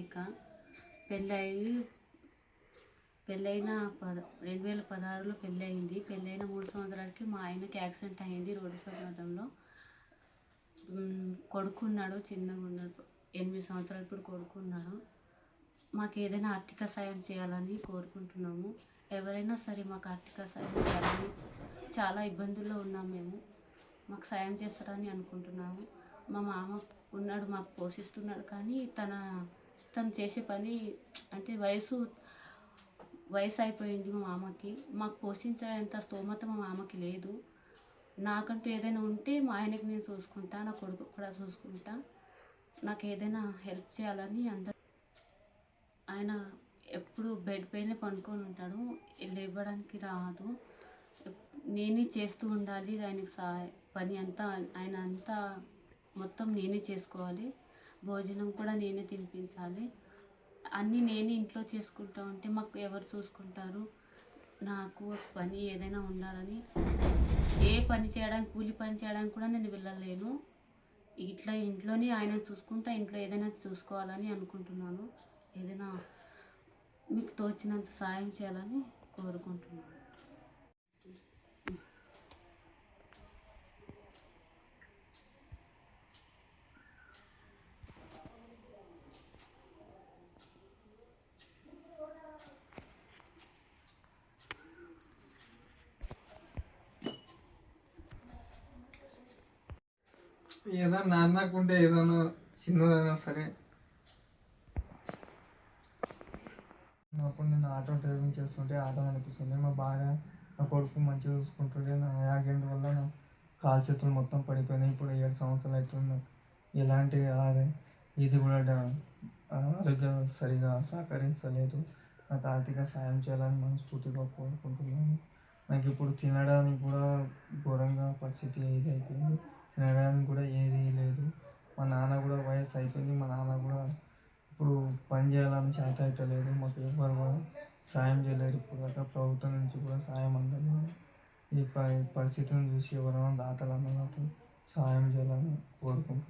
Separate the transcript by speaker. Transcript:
Speaker 1: హారిక. పెళ్ళయి పెళ్ళైన 2016లో పెళ్ళయింది. పెళ్ళైన 3 సంవత్సరాలకి మా ఆయనకి యాక్సిడెంట్ అయింది రోడ్డు ప్రమాదంలో. కొడుకున్నాడు, చిన్నగున్నాడు. 8 సంవత్సరాలు ఇప్పుడు కొడుకున్నాడు. మాకు ఏదైనా ఆర్థిక సాయం చేయాలని కోరుకుంటున్నాము. ఎవరైనా సరే మాకు ఆర్థిక సాయం చేయాలని, చాలా ఇబ్బందుల్లో ఉన్నాం మేము. మాకు సాయం చేస్తారని అనుకుంటున్నాము. మా మామ ఉన్నాడు, మాకు పోషిస్తున్నాడు. కానీ తను చేసే పని అంటే వయసు అయిపోయింది మా మామకి. మాకు పోషించేంత స్తోమత మా మామకి లేదు. నాకంటూ ఏదైనా ఉంటే మా ఆయనకి నేను చూసుకుంటా, నా కొడుకు కూడా చూసుకుంటా. నాకు ఏదైనా హెల్ప్ చేయాలని ఆయన ఎప్పుడు బెడ్ పైనే పడుకొని ఉంటాడు, లేవడానికి రాదు. నేనే చేస్తూ ఉండాలి ఆయనకి పని అంతా. ఆయన అంతా మొత్తం నేనే చేసుకోవాలి. భోజనం కూడా నేనే తినిపించాలి. అన్నీ నేనే ఇంట్లో చేసుకుంటూ ఉంటే మాకు ఎవరు చూసుకుంటారు? నాకు పని ఏదైనా ఉండాలని, ఏ పని చేయడానికి, కూలి పని చేయడానికి కూడా నేను వెళ్ళలేను. ఇట్లా ఇంట్లోనే ఆయన చూసుకుంటా, ఇంట్లో ఏదైనా చూసుకోవాలని అనుకుంటున్నాను. ఏదైనా మీకు తోచినంత సాయం చేయాలని కోరుకుంటున్నాను.
Speaker 2: ఏదైనా నాన్నకుంటే ఏదైనా చిన్నదైనా సరే. అప్పుడు నేను ఆటో డ్రైవింగ్ చేస్తుంటే ఆటో నడిపిస్తుంటే మా భార్య నా కొడుకు మంచిగా చూసుకుంటుంటే నా యాక్సిడెంట్ వల్ల నా కాలు చేతులు మొత్తం పడిపోయినాయి. ఇప్పుడు 7 సంవత్సరాలు అవుతుంది. నాకు ఎలాంటి ఇది కూడా ఆరోగ్య సరిగా సహకరించలేదు. నాకు ఆర్థిక సాయం చేయాలని మనస్ఫూర్తిగా కోరుకుంటున్నాను. నాకు ఇప్పుడు తినడానికి కూడా ఘోరంగా పరిస్థితి ఇది అయిపోయింది. తినడానికి కూడా ఏదీ లేదు. మా నాన్న కూడా వయసు అయిపోయింది. మా నాన్న కూడా ఇప్పుడు పని చేయాలని చేత అయితే లేదు. మాకు ఎవ్వరు కూడా సాయం చేయలేరు. ఇప్పుడు దాకా ప్రభుత్వం నుంచి కూడా సాయం అందలేదు. ఈ పరిస్థితిని చూసి ఎవరైనా దాతలు అన్న సాయం చేయాలని కోరుకుంటున్నాను.